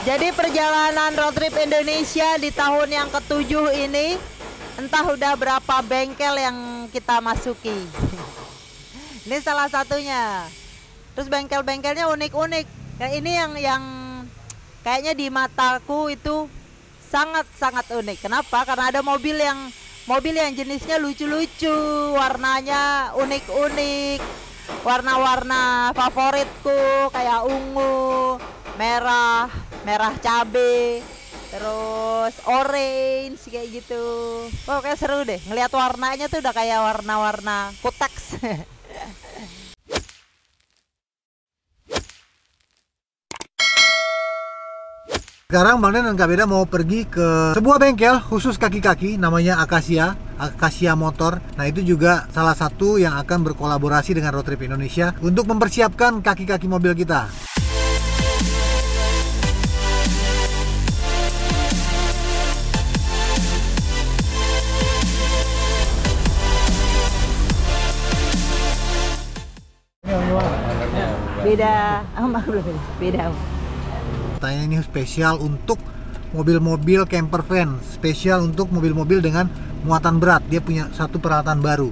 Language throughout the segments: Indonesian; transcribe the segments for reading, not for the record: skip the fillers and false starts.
Jadi perjalanan road trip Indonesia di tahun yang ke-7 ini, entah udah berapa bengkel yang kita masuki. Ini salah satunya. Terus bengkel-bengkelnya unik-unik. Nah, ini yang kayaknya di mataku itu sangat-sangat unik. Kenapa? Karena ada mobil yang jenisnya lucu-lucu, warnanya unik-unik, warna-warna favoritku kayak ungu, merah cabe, terus orange kayak gitu. Oh, kayak seru deh. Ngelihat warnanya tuh udah kayak warna-warna kuteks. Sekarang Bang Den dan Kak Beda mau pergi ke sebuah bengkel khusus kaki-kaki namanya Acacia Motor. Nah, itu juga salah satu yang akan berkolaborasi dengan Road Trip Indonesia untuk mempersiapkan kaki-kaki mobil kita. Beda. Tanya ini spesial untuk mobil-mobil camper van, spesial untuk mobil-mobil dengan muatan berat. Dia punya satu peralatan baru.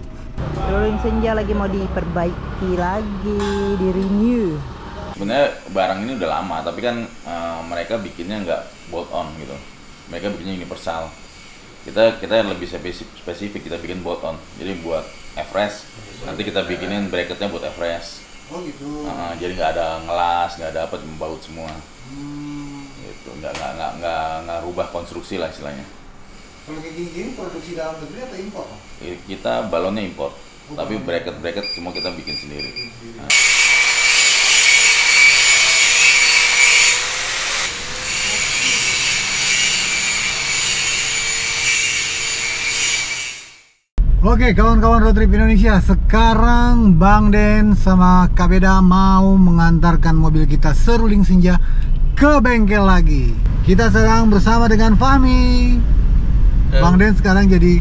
Rolling senja lagi mau diperbaiki lagi, di renew. Sebenarnya barang ini udah lama, tapi kan mereka bikinnya nggak bolt on gitu. Mereka bikinnya universal. Kita lebih spesifik, kita bikin bolt on. Jadi buat F-Race, nanti kita bikinin bracketnya buat F-Race. Oh gitu. Jadi nggak ada ngelas, nggak ada apa, membaut semua. Gitu, nggak rubah konstruksi lah istilahnya. Kalau kayak gini produksi dalam negeri atau impor? Kita balonnya impor, tapi bracket semua kita bikin sendiri. Nah. Oke, kawan-kawan Road Trip Indonesia, sekarang Bang Den sama Kak Beda mau mengantarkan mobil kita seruling senja ke bengkel lagi. Kita sedang bersama dengan Fahmi. Bang Den sekarang jadi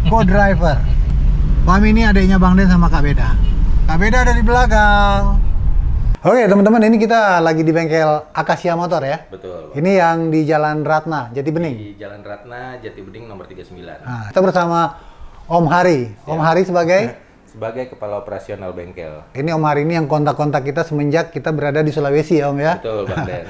co-driver. Fahmi ini adiknya Bang Den sama Kak Beda. Kak Beda ada di belakang. Oke teman-teman, ini kita lagi di bengkel Acacia Motor ya? Betul. Ini yang di Jalan Ratna, Jati Bening. Di Jalan Ratna, Jati Bening nomor 39. Nah, kita bersama Om Hari. Om Hari sebagai? Sebagai kepala operasional bengkel. Ini Om Hari ini yang kontak-kontak kita semenjak kita berada di Sulawesi ya Om ya? Betul Bang Den.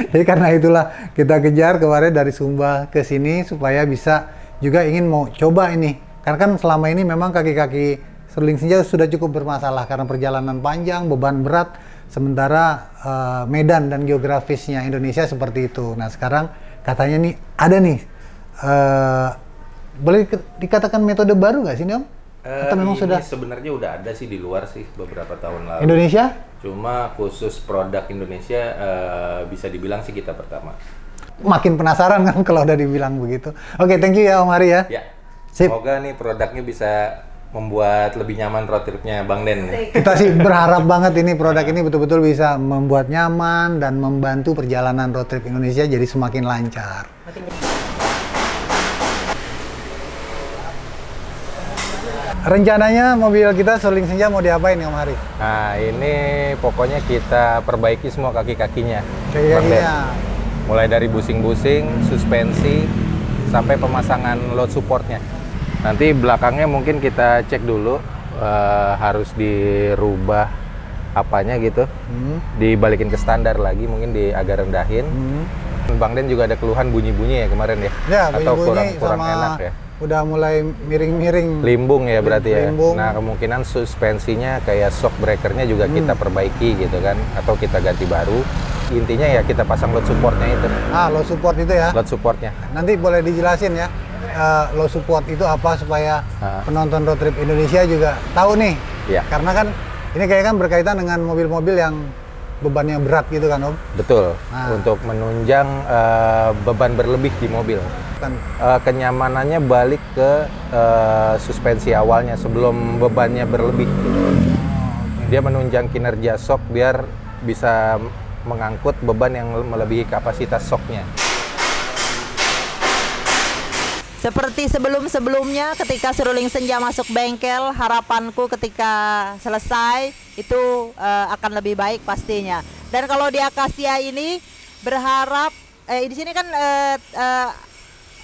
Jadi karena itulah kita kejar kemarin dari Sumba ke sini supaya bisa juga ingin mau coba ini. Karena kan selama ini memang kaki-kaki seruling senja sudah cukup bermasalah karena perjalanan panjang, beban berat. Sementara medan dan geografisnya Indonesia seperti itu. Nah sekarang katanya nih ada nih, boleh dikatakan metode baru nggak sih Om? Atau memang sudah? Sebenarnya udah ada sih di luar sih beberapa tahun lalu. Indonesia? Cuma khusus produk Indonesia bisa dibilang sih kita pertama. Makin penasaran kan kalau udah dibilang begitu. Oke, thank you ya Om Hari ya. Ya. Sip. Semoga nih produknya bisa membuat lebih nyaman road tripnya Bang Den. Kita sih berharap banget ini produk ini betul-betul bisa membuat nyaman dan membantu perjalanan road trip Indonesia jadi semakin lancar. Rencananya mobil kita seruling senja mau diapain nih Om Hari? Nah ini pokoknya kita perbaiki semua kaki-kakinya. Kaki-kakinya. Mulai dari busing-busing, suspensi, sampai pemasangan load supportnya. Nanti belakangnya mungkin kita cek dulu, harus dirubah apanya gitu, dibalikin ke standar lagi, mungkin agak rendahin. Bang Den juga ada keluhan bunyi-bunyi ya kemarin ya? Ya, atau bunyi-bunyi kurang sama enak ya? udah mulai miring-miring. Limbung ya berarti limbung. ya? Nah kemungkinan suspensinya kayak shock breakernya juga kita perbaiki gitu kan, atau kita ganti baru. Intinya ya kita pasang load supportnya itu. Ah, load support itu ya? Load supportnya. Nanti boleh dijelasin ya, load support itu apa supaya penonton Road Trip Indonesia juga tahu nih. Ya. Karena kan ini kayak kan berkaitan dengan mobil-mobil yang bebannya berat gitu kan Om? Betul, untuk menunjang beban berlebih di mobil. Kenyamanannya balik ke suspensi awalnya sebelum bebannya berlebih. Dia menunjang kinerja shock biar bisa mengangkut beban yang melebihi kapasitas shocknya. Seperti sebelum-sebelumnya ketika seruling senja masuk bengkel, harapanku ketika selesai itu akan lebih baik pastinya. Dan kalau di Acacia ini berharap di sini kan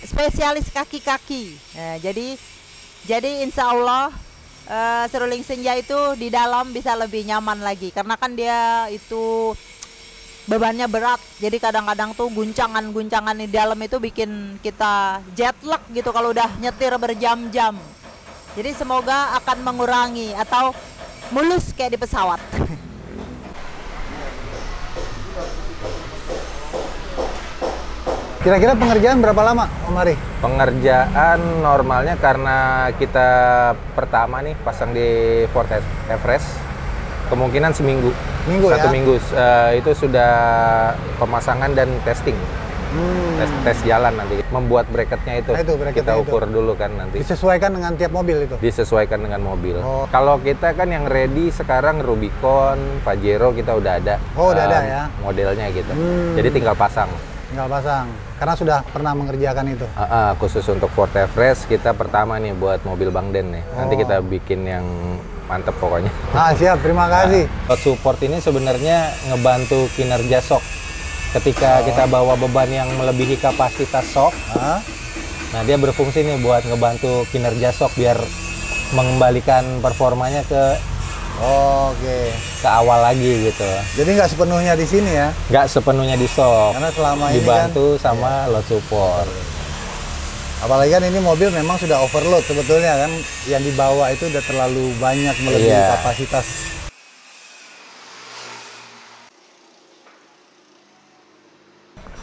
spesialis kaki-kaki. Jadi insya Allah seruling senja itu di dalam bisa lebih nyaman lagi karena kan dia itu bebannya berat. Jadi kadang-kadang tuh guncangan-guncangan di dalam itu bikin kita jet lag gitu kalau udah nyetir berjam-jam. Jadi semoga akan mengurangi atau mulus kayak di pesawat. Kira-kira pengerjaan berapa lama, Om Ari? Pengerjaan normalnya karena kita pertama nih pasang di Ford Everest, kemungkinan seminggu. Satu ya? minggu itu sudah pemasangan dan testing. Tes jalan nanti. Membuat bracketnya itu, kita ukur dulu kan nanti. Disesuaikan dengan tiap mobil itu? Disesuaikan dengan mobil. Oh. Kalau kita kan yang ready sekarang Rubicon, Pajero kita udah ada. Oh, udah ada ya? Modelnya gitu. Jadi tinggal pasang. Karena sudah pernah mengerjakan itu. Khusus untuk Ford Everest kita pertama nih buat mobil Bang Den nih. Nanti kita bikin yang mantep pokoknya. Siap, terima kasih. Load support ini sebenarnya ngebantu kinerja shock. Ketika kita bawa beban yang melebihi kapasitas shock, nah dia berfungsi nih buat ngebantu kinerja shock biar mengembalikan performanya ke awal lagi gitu. Jadi nggak sepenuhnya di sini ya? Nggak sepenuhnya di shock. Karena selama ini dibantu kan, sama load support. Apalagi kan ini mobil memang sudah overload sebetulnya kan, yang dibawa itu udah terlalu banyak melebihi kapasitas.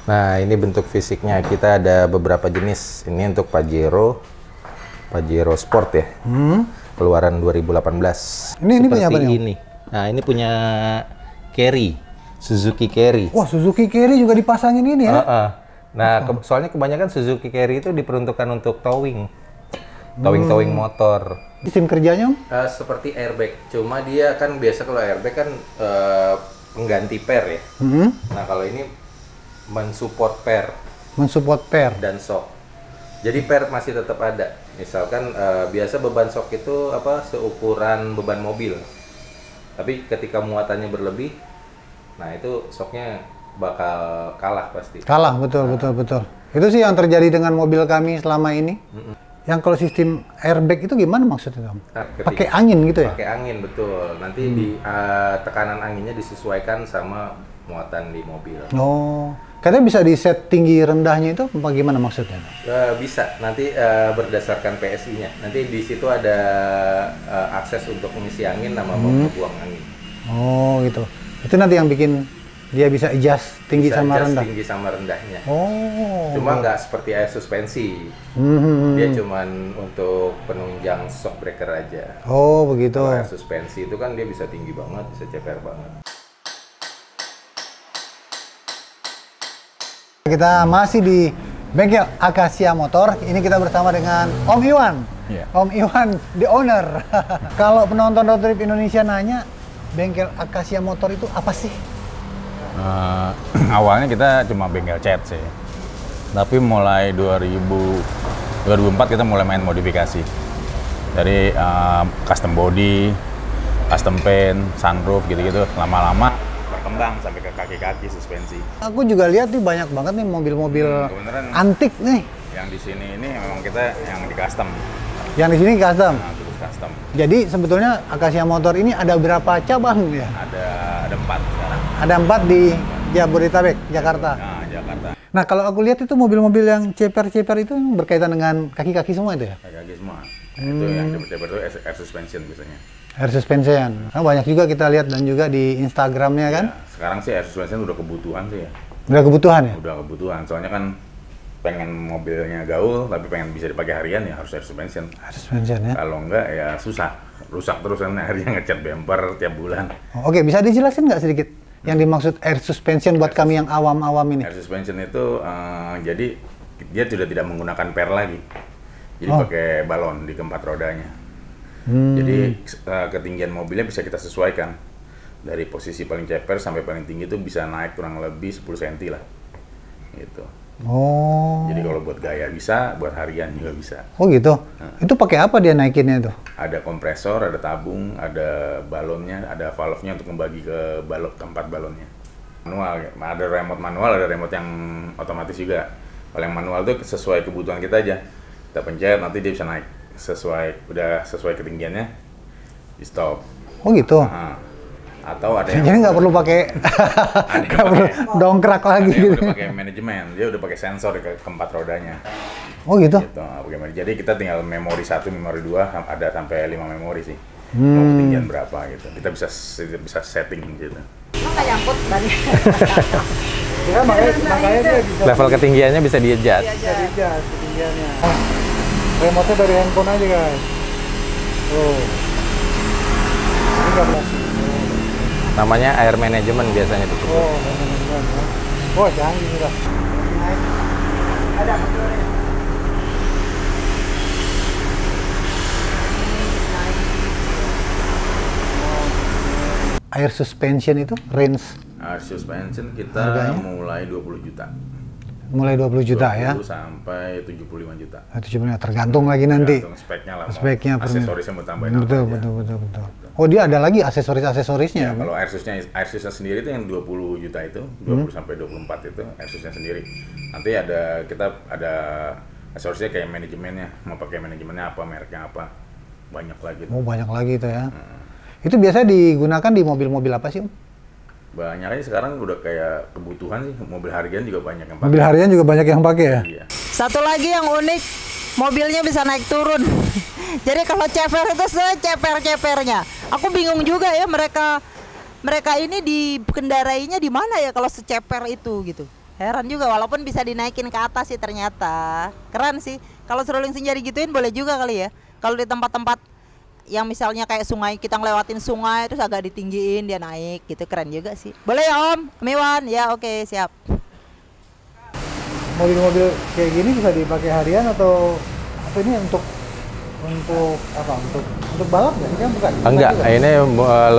Nah ini bentuk fisiknya, kita ada beberapa jenis. Ini untuk Pajero Sport ya. Keluaran 2018. Ini punya apa nih? Ini. Nah, ini punya Carry, Suzuki Carry. Wah, Suzuki Carry juga dipasangin ini ya? Nah, soalnya kebanyakan Suzuki Carry itu diperuntukkan untuk towing motor. Sistem kerjanya? Seperti airbag, cuma dia kan biasa kalau airbag kan pengganti per ya. Nah, kalau ini mensupport per dan shock. Jadi per masih tetap ada. Misalkan biasa beban shock itu seukuran beban mobil. Tapi ketika muatannya berlebih, nah itu shocknya bakal kalah pasti. Kalah, betul. Itu sih yang terjadi dengan mobil kami selama ini. Yang kalau sistem airbag itu gimana maksudnya? Pakai angin gitu ya? Pakai angin, betul. Nanti tekanan anginnya disesuaikan sama muatan di mobil. Katanya bisa di set tinggi rendahnya itu bagaimana maksudnya? Bisa, nanti berdasarkan PSI-nya. Nanti di situ ada akses untuk mengisi angin sama membuang angin. Gitu. Itu nanti yang bikin dia bisa adjust tinggi sama rendah? Tinggi sama rendahnya. Cuma nggak seperti air suspensi. Dia cuman untuk penunjang shock breaker aja. Begitu. Kalau air suspensi itu kan dia bisa tinggi banget, bisa ceper banget. Kita masih di bengkel Akasia Motor. Ini kita bersama dengan Om Iwan. Om Iwan, the owner. Kalau penonton Road Trip Indonesia nanya, bengkel Akasia Motor itu apa sih? Awalnya kita cuma bengkel cat sih. Tapi mulai 2004 kita mulai main modifikasi. Dari custom body, custom paint, sunroof gitu-gitu. Lama-lama berkembang sampai ke kaki-kaki suspensi. Aku juga lihat nih banyak banget nih mobil-mobil antik nih. Yang di sini ini memang kita yang di custom. Yang di sini custom. Nah, terus custom. Jadi sebetulnya Akasia Motor ini ada berapa cabang ya? Ada 4 sekarang. Ada 4 di Jabodetabek, Jakarta. Nah, Jakarta. Nah, kalau aku lihat itu mobil-mobil yang ceper-ceper itu berkaitan dengan kaki-kaki semua itu ya? Kaki-kaki semua. Itu yang ceper-ceper itu air suspension biasanya. Air suspension. Nah, banyak juga kita lihat dan juga di Instagramnya kan? Ya, sekarang sih air suspension udah kebutuhan sih ya. Udah kebutuhan ya? Udah kebutuhan. Soalnya kan pengen mobilnya gaul tapi pengen bisa dipakai harian ya harus air suspension. Air suspension ya? Kalau enggak ya susah. Rusak terus kan akhirnya ngecat bumper tiap bulan. Oke, bisa dijelasin nggak sedikit yang dimaksud air suspension buat kami yang awam-awam ini? Air suspension itu jadi dia sudah tidak menggunakan per lagi. Jadi pakai balon di keempat rodanya. Jadi ketinggian mobilnya bisa kita sesuaikan. Dari posisi paling ceper sampai paling tinggi itu bisa naik kurang lebih 10 cm lah. Gitu. Jadi kalau buat gaya bisa, buat harian juga bisa. Oh gitu? Itu pakai apa dia naikinnya itu? Ada kompresor, ada tabung, ada balonnya, ada valve-nya untuk membagi ke balon, tempat balonnya. Manual, ada remote manual, ada remote yang otomatis juga. Kalau yang manual tuh sesuai kebutuhan kita aja. Kita pencet, nanti dia bisa naik udah sesuai ketinggiannya, di stop. Oh gitu. Nah, atau ada yang jadi nggak perlu pakai nggak perlu dongkrak lagi gitu. gitu. Udah pakai manajemen, dia udah pakai sensor di keempat rodanya. Oh gitu. Jadi kita tinggal memori 1, memori 2, ada sampai 5 memori sih. Mau ketinggian berapa gitu. Kita bisa setting gitu. Nggak nyangkut tadi. Ya, makanya dia bisa Level ketinggiannya bisa di-adjust. di-adjust ketinggiannya. Remote-nya dari handphone aja guys. Tuh. Ini nggak plastik. Namanya air management biasanya disebut. Oh, benar-benar. Oh, canggih sudah. Ada motornya. Air suspension itu range Suspension kita harganya? mulai 20 juta. mulai 20 juta 20 ya. sampai 75 juta. 75 tergantung lagi nanti. Tergantung speknya lah. Speknya aksesorisnya mau tambahin betul, apa aja. betul. Oh, dia ada lagi aksesorisnya. Ya, kalau Airsusnya sendiri itu yang 20 juta itu, 20 sampai 24 itu Airsusnya sendiri. Nanti kita ada aksesorisnya kayak manajemennya, mau pakai manajemennya apa, mereknya apa. Banyak lagi. Oh, banyak lagi itu ya. Itu biasanya digunakan di mobil-mobil apa sih, Om? Banyak aja sekarang udah kayak kebutuhan sih, mobil harian juga banyak yang pakai. Mobil harian juga banyak yang pakai ya? Iya. Satu lagi yang unik, mobilnya bisa naik turun. Jadi kalau ceper itu seceper-cepernya. Aku bingung juga ya mereka ini dikendarainya di mana ya kalau seceper itu gitu. Heran juga, walaupun bisa dinaikin ke atas sih ternyata. Keren sih. Kalau seruling senja digituin boleh juga kali ya. Kalau di tempat-tempat yang misalnya kayak sungai, kita ngelewatin sungai terus agak ditinggiin dia naik gitu, keren juga sih. Boleh ya Om? Miwan? Ya oke, siap. Mobil-mobil kayak gini bisa dipakai harian atau ini untuk apa? Untuk balap nggak sih kan? Bukan? Enggak, ini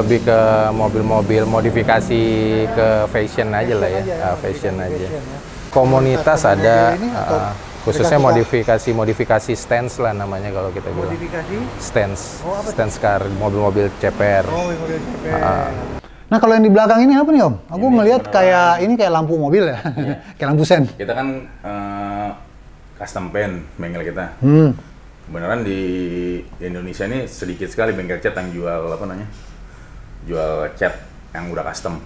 lebih ke mobil-mobil modifikasi ke fashion aja lah ya, fashion aja. Komunitas ada, khususnya modifikasi stance lah namanya kalau kita bilang. Modifikasi? Stance car, mobil-mobil ceper. Oh, mobil ceper. Nah, kalau yang di belakang ini apa nih, Om? Aku melihat kayak lampu mobil ya, kayak lampu sen. Kita kan custom paint bengkel kita. Beneran di Indonesia ini sedikit sekali bengkel cat yang jual cat yang udah custom.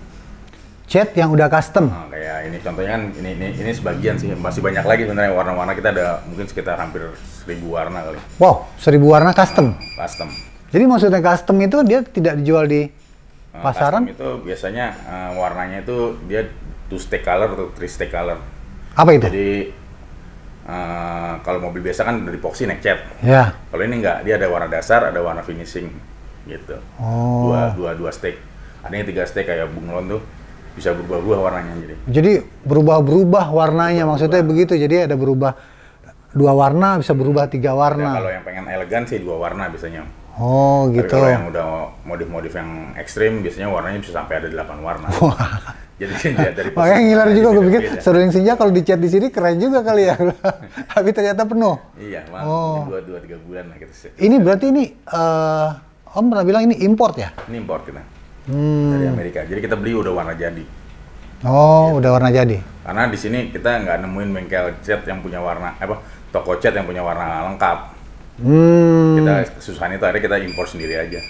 Cat yang udah custom. Nah, kayak ini contohnya kan ini sebagian sih, masih banyak lagi sebenarnya warna-warna. Kita ada mungkin sekitar hampir 1000 warna kali. Wow, 1000 warna custom. Custom. Jadi maksudnya custom itu dia tidak dijual di pasaran? Custom itu biasanya warnanya itu dia 2-stick color atau 3-stick color. Apa itu? Jadi kalau mobil biasa kan dari epoxy naik cat. Ya. Kalau ini enggak, dia ada warna dasar, ada warna finishing gitu. Oh. Dua stick. Ada yang 3 stick kayak bunglon tuh. Bisa berubah-ubah warnanya jadi berubah-berubah warnanya, maksudnya begitu. Jadi ada berubah 2 warna, bisa berubah 3 warna. Ya, kalau yang pengen elegan sih 2 warna biasanya. Oh, tapi gitu. kalau yang udah modif-modif yang ekstrim biasanya warnanya bisa sampai ada 8 warna. Jadi dari makanya ngiler juga, gue pikir seruling senja kalau dicat di sini keren juga kali ya. Tapi ternyata penuh. Iya, oh. 2-3 bulan lah kita. Ini berarti ini Om pernah bilang ini import ya? Ini import kita. Dari Amerika. Jadi kita beli udah warna jadi. Oh, udah warna jadi. Karena di sini kita nggak nemuin bengkel cat yang punya warna toko cat yang punya warna lengkap. Kita kesusahan itu, akhirnya kita impor sendiri aja.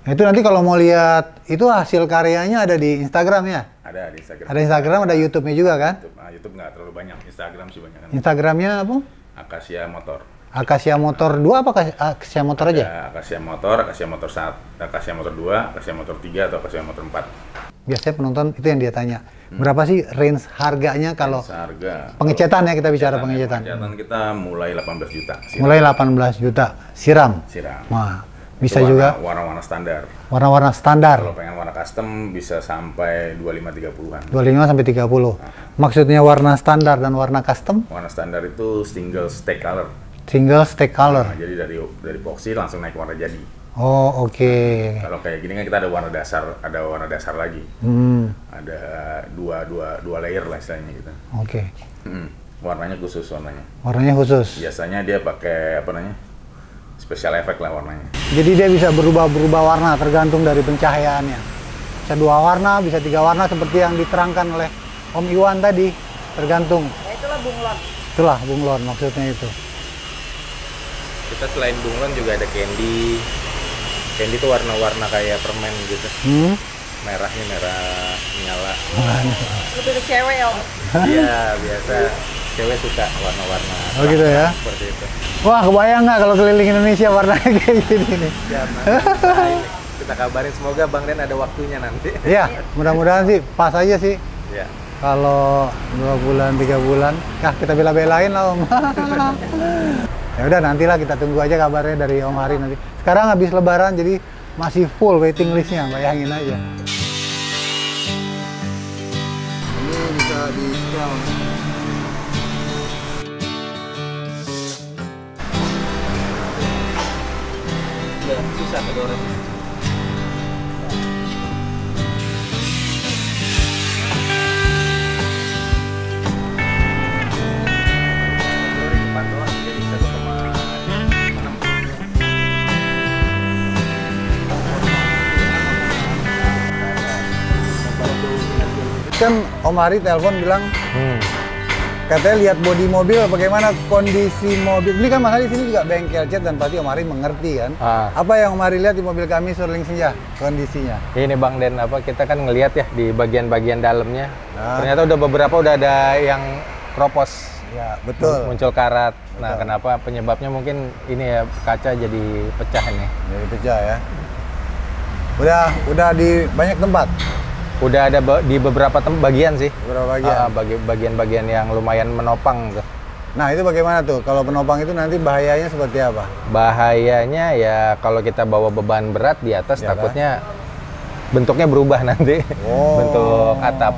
Nah, itu nanti kalau mau lihat itu hasil karyanya ada di Instagram ya? Ada di Instagram. Ada Instagram, ada YouTube-nya juga kan? YouTube nggak terlalu banyak, Instagram sih banyak kan. Instagramnya apa? Akasia Motor. Akasia Motor 2 apa Akasia Motor aja? Akasia Motor 1, Akasia Motor 2, Akasia Motor 3 atau Akasia Motor 4. Biasanya penonton itu yang dia tanya. Berapa sih range harganya kalau harga pengecetan ya, kita bicara pengecetan. Pengecetan kita mulai 18 juta. Siram. Mulai 18 juta siram. Wah, bisa juga warna-warna standar. Warna-warna standar. Kalau pengen warna custom bisa sampai 25-30-an. 25 sampai 30. Maksudnya warna standar dan warna custom? Warna standar itu single stick color. Single stick color. Nah, jadi dari epoxy langsung naik warna jadi. Oh, oke. Kalau kayak gini kan kita ada warna dasar lagi. Ada dua layer lah istilahnya gitu. Oke. Warnanya khusus warnanya. Warnanya khusus. Biasanya dia pakai special effect lah warnanya. Jadi dia bisa berubah-berubah warna tergantung dari pencahayaannya. bisa 2 warna, bisa 3 warna seperti yang diterangkan oleh Om Iwan tadi, tergantung. Ya, itulah bunglon. Itulah bunglon maksudnya itu. Kita selain bunglon juga ada candy. Candy itu warna-warna kayak permen gitu. Merahnya merah nyala. Lebih ke cewek ya, Om. Iya, biasa cewek suka warna-warna. Oh gitu ya? Seperti itu. Wah, kebayang nggak kalau keliling Indonesia warnanya kayak gini nih? Ya, nanti kita kabarin, semoga Bang Den ada waktunya nanti. Iya, mudah-mudahan sih pas aja sih. Ya. Kalau 2 bulan, 3 bulan, ya kita bela-belain lah Om. Ya udah, nantilah kita tunggu aja kabarnya dari Om Hari nanti. Sekarang habis Lebaran jadi masih full waiting listnya, bayangin aja. Ini bisa di setel. Susah kedorong. Kan Om Hari telepon bilang katanya lihat bodi mobil, bagaimana kondisi mobil. Ini kan Mas Hari di sini juga bengkel cat dan pasti Om Hari mengerti kan. Apa yang Om Hari lihat di mobil kami Sterling Senja kondisinya? Ini Bang Den, apa kita kan ngelihat ya di bagian-bagian dalamnya. Ternyata udah beberapa udah ada yang kropos. Ya, betul. Muncul karat. Nah, Betul. kenapa penyebabnya mungkin ini ya, kaca jadi pecah nih. Jadi pecah ya. Udah di banyak tempat. Udah ada di beberapa bagian sih. Beberapa bagian. Bagian-bagian yang lumayan menopang tuh. Nah, itu bagaimana tuh? Kalau penopang itu nanti bahayanya seperti apa? Bahayanya ya kalau kita bawa beban berat di atas, Ya, takutnya bentuknya berubah nanti. Oh. Bentuk atap.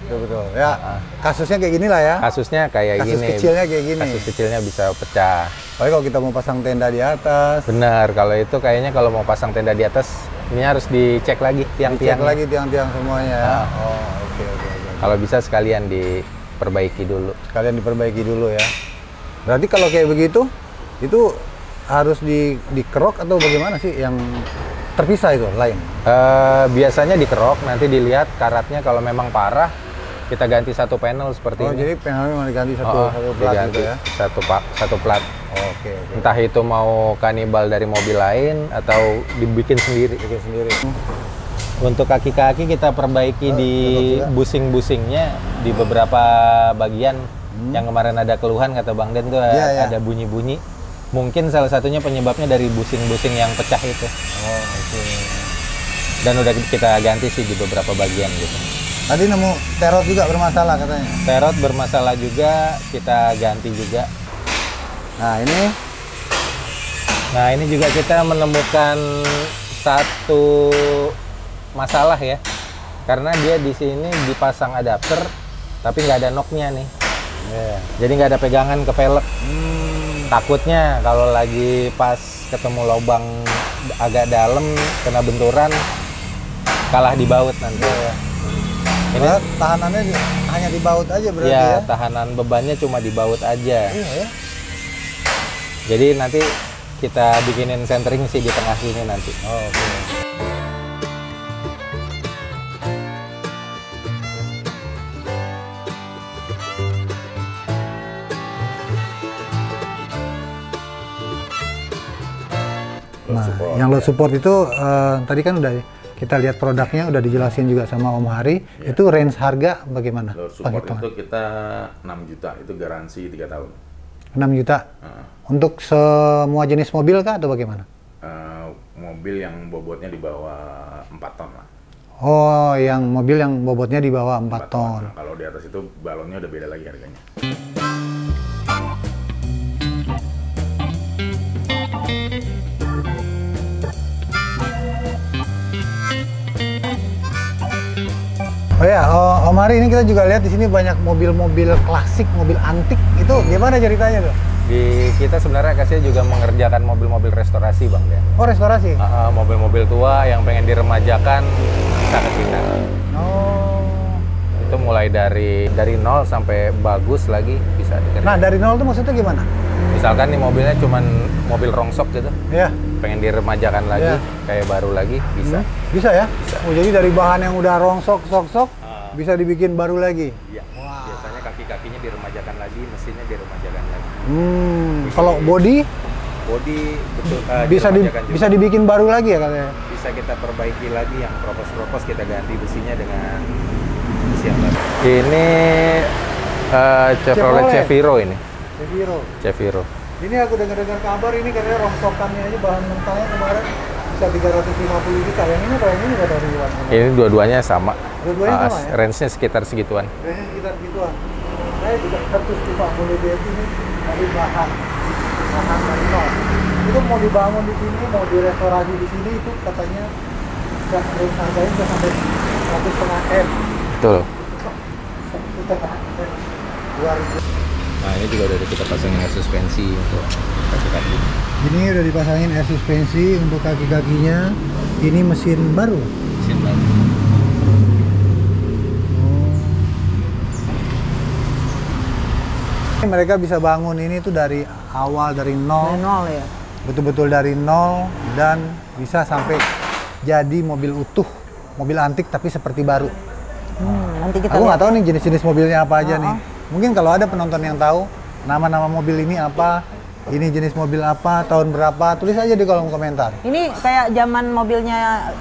Betul. Ya, kasusnya kayak gini lah ya. Kasusnya kayak Kasus gini. kecilnya kayak gini. Kasus kecilnya bisa pecah. Tapi kalau kita mau pasang tenda di atas, Benar, kalau itu kayaknya kalau mau pasang tenda di atas, ini harus dicek lagi dicek tiang-tiang. lagi tiang-tiang semuanya ya. Ah. Oh, oke. Kalau bisa sekalian diperbaiki dulu. Kalian diperbaiki dulu ya. Berarti kalau kayak begitu, itu harus dikerok atau bagaimana sih yang terpisah itu lain? Biasanya dikerok, nanti dilihat karatnya kalau memang parah, kita ganti satu panel seperti Oh, ini. jadi panelnya mau diganti satu plat diganti gitu ya? satu plat. Oke. Entah itu mau kanibal dari mobil lain atau dibikin sendiri. Bikin sendiri. Untuk kaki-kaki kita perbaiki di busing-busingnya di beberapa bagian. Yang kemarin ada keluhan kata Bang Den tuh Iya. ada bunyi-bunyi. Mungkin salah satunya penyebabnya dari busing-busing yang pecah itu. Oh, oke. Dan udah kita ganti sih di beberapa bagian gitu. Tadi nemu terot juga bermasalah katanya. Terot bermasalah juga, kita ganti juga. Nah ini juga kita menemukan satu masalah ya, karena dia di sini dipasang adapter, tapi nggak ada knocknya nih. Jadi nggak ada pegangan ke velg. Takutnya kalau lagi pas ketemu lubang agak dalam, kena benturan, kalah di baut nanti. Ini tahanannya hanya di baut aja berarti ya? Ya, tahanan bebannya cuma di baut aja. Iya ya. Jadi nanti kita bikinin centering sih di tengah sini nanti. Oh, oke. Nah, yang load support itu tadi kan udah kita lihat produknya, udah dijelasin juga sama Om Hari. Ya. Itu range harga bagaimana? Load support Penghitungan. itu kita 6 juta, itu garansi 3 tahun. 6 juta? Untuk semua jenis mobil kah atau bagaimana? Mobil yang bobotnya di bawah 4 ton lah. Oh, yang mobil yang bobotnya di bawah 4 ton. Nah, kalau di atas itu balonnya udah beda lagi harganya. Oh ya, Om Hari, ini kita juga lihat di sini banyak mobil-mobil klasik, mobil antik. Itu gimana ceritanya tuh? Di kita sebenarnya Acacia juga mengerjakan mobil-mobil restorasi, Bang Den. Oh, restorasi? Mobil-mobil tua yang pengen diremajakan bisa ke kita. Oh. Itu mulai dari nol sampai bagus lagi bisa dikerjakan. Nah, dari nol itu maksudnya gimana? Misalkan nih mobilnya cuman mobil rongsok gitu. Ya. pengen diremajakan lagi, kayak baru lagi, bisa. Bisa ya? Bisa. Oh, jadi dari bahan yang udah rongsok, sok-sok, bisa dibikin baru lagi? Iya. Biasanya kaki-kakinya diremajakan lagi, mesinnya diremajakan lagi. Kalau body? Body betul, bisa dibikin baru lagi ya katanya? Bisa kita perbaiki lagi, yang kropos-kropos kita ganti besinya dengan besi yang baru. Ini Chevrolet Cheviro ini. Cheviro. Ini aku dengar kabar ini katanya rongsokannya aja bahan mentahnya kemarin bisa 350 juta. Yang ini apa yang ini nggak tahu ribuan? Ini dua-duanya sama. Dua-duanya sama ya? Range-nya sekitar segituan. Range-nya sekitar segituan. Saya juga 150 dia ini dari bahan dari nol. Itu mau dibangun di sini, mau direstorasi di sini itu katanya range harganya bisa sampai 1,5 M. Betul. 1,5 M. Luar biasa. Nah, ini juga udah kita pasangin air suspensi untuk kaki-kaki. Ini udah dipasangin air suspensi untuk kaki-kakinya. Ini mesin baru. Mesin baru. Mereka bisa bangun ini tuh dari awal, dari nol. Dari nol ya. Betul-betul dari nol dan bisa sampai jadi mobil utuh, mobil antik tapi seperti baru. Nanti kita Aku nggak tahu nih jenis-jenis mobilnya apa aja nih. Mungkin kalau ada penonton yang tahu nama-nama mobil ini apa, ini jenis mobil apa, tahun berapa, tulis aja di kolom komentar. Ini kayak zaman mobilnya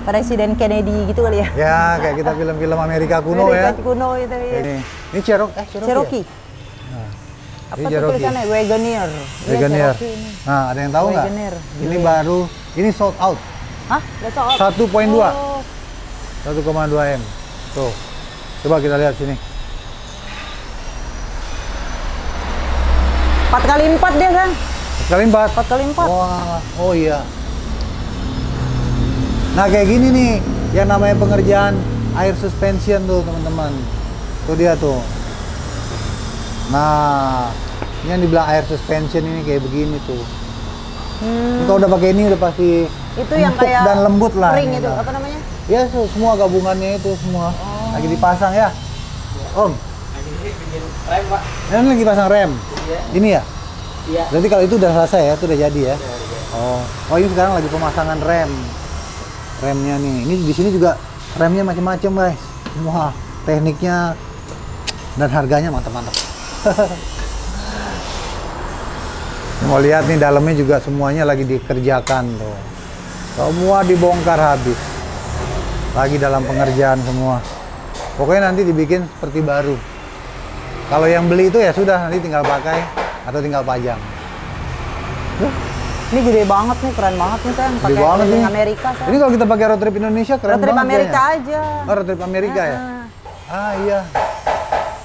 Presiden Kennedy gitu kali ya? Ya, kayak kita film-film Amerika kuno Amerika ya. kuno itu ya. Ini Cherokee. Cherokee. Apa tuh tulisannya? Wagoneer. Wagoneer. Nah, ada yang tahu nggak? Ini baru, ini sold out. Hah? Udah sold out? 1.2. Oh. 1,2 M. Tuh. Coba kita lihat sini. 4x4 dia kan? 4x4. 4x4. Wah, oh iya. Nah kayak gini nih, yang namanya pengerjaan air suspension tuh teman-teman. Tuh dia tuh. Nah, ini yang dibilang air suspension ini kayak begini tuh. Kalau udah pakai ini udah pasti itu yang kayak dan lembut lah. Ring itu, apa namanya? Ya, semua gabungannya itu semua lagi dipasang ya. Om. Rem, Pak. Ini lagi pasang rem. Ini ya? Iya. Berarti kalau itu udah selesai ya, itu udah jadi ya? Oh ini sekarang lagi pemasangan rem. Remnya nih. Ini di sini juga remnya macam-macam guys. Semua tekniknya dan harganya mantap-mantap. Mau lihat nih dalamnya juga semuanya lagi dikerjakan tuh. Semua dibongkar habis. Lagi dalam pengerjaan semua. Pokoknya nanti dibikin seperti baru. Kalau yang beli itu ya sudah, nanti tinggal pakai atau tinggal pajang. Ini gede banget nih, keren banget nih sayang. Gede banget nih. Amerika sayang. Ini kalau kita pakai road trip Indonesia keren road trip banget Amerika kayaknya. aja. Oh, road trip Amerika ya? Ah iya.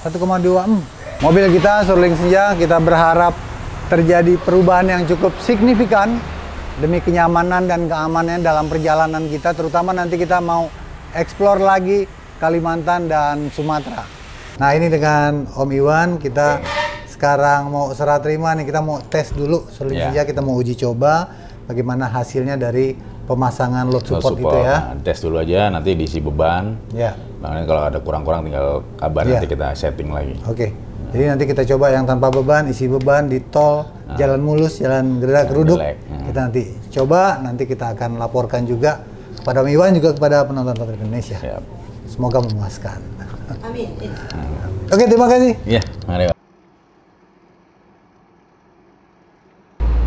1,2 M. Mobil kita Surling Senja, kita berharap terjadi perubahan yang cukup signifikan demi kenyamanan dan keamanan dalam perjalanan kita, terutama nanti kita mau explore lagi Kalimantan dan Sumatera. Nah ini dengan Om Iwan kita sekarang mau serah terima nih, kita mau tes dulu Surling Senja, kita mau uji coba bagaimana hasilnya dari pemasangan load support itu ya. Nah, tes dulu aja, nanti diisi beban. Ya. Nah, kalau ada kurang-kurang tinggal kabar, nanti kita setting lagi. Oke. Jadi nanti kita coba yang tanpa beban, isi beban di tol, jalan mulus, jalan geruduk. Kita nanti coba, nanti kita akan laporkan juga kepada Om Iwan juga kepada penonton Indonesia. Siap. Semoga memuaskan. Amin. Oke, terima kasih. Iya, mari Pak.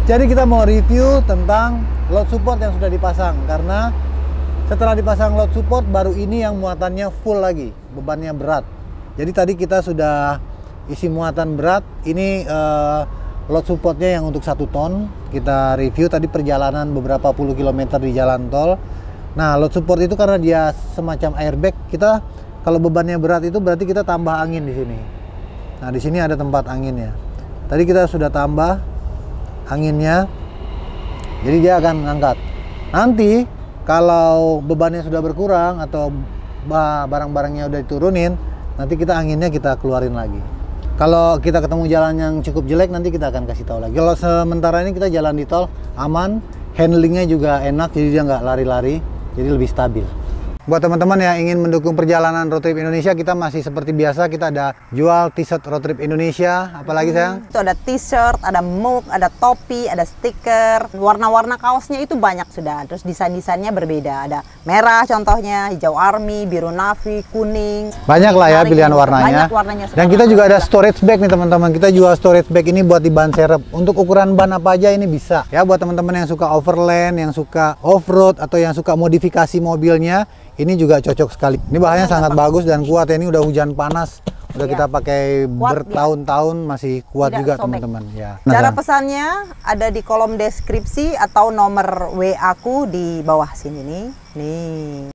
Jadi kita mau review tentang load support yang sudah dipasang, karena setelah dipasang load support baru ini yang muatannya full lagi, bebannya berat. Jadi tadi kita sudah isi muatan berat, ini load supportnya yang untuk 1 ton. Kita review tadi perjalanan beberapa puluh kilometer di jalan tol. Nah, load support itu karena dia semacam airbag, kita kalau bebannya berat itu berarti kita tambah angin di sini. Nah, di sini ada tempat anginnya. Tadi kita sudah tambah anginnya, jadi dia akan ngangkat. Nanti kalau bebannya sudah berkurang atau barang-barangnya udah diturunin, nanti kita anginnya kita keluarin lagi. Kalau kita ketemu jalan yang cukup jelek, nanti kita akan kasih tahu lagi. Kalau sementara ini kita jalan di tol aman, handlingnya juga enak, jadi dia nggak lari-lari, jadi lebih stabil. Buat teman-teman yang ingin mendukung perjalanan Road Trip Indonesia, kita masih seperti biasa, kita ada jual t-shirt Road Trip Indonesia. Apalagi sayang? Itu ada t-shirt, ada mug, ada topi, ada stiker. Warna-warna kaosnya itu banyak sudah. Terus desain-desainnya berbeda. Ada merah contohnya, hijau army, biru navy, kuning. Banyak lah ya pilihan warnanya. Banyak warnanya. Dan kita juga ada storage bag nih teman-teman. Kita jual storage bag ini buat di ban serep. Untuk ukuran ban apa aja ini bisa. Ya buat teman-teman yang suka overland, yang suka off-road, atau yang suka modifikasi mobilnya, ini juga cocok sekali. Ini bahannya sangat bagus dan kuat ya. Ini udah hujan panas, udah kita pakai bertahun-tahun masih kuat juga teman-teman. Ya. Cara pesannya ada di kolom deskripsi atau nomor WA aku di bawah sini nih. Nih.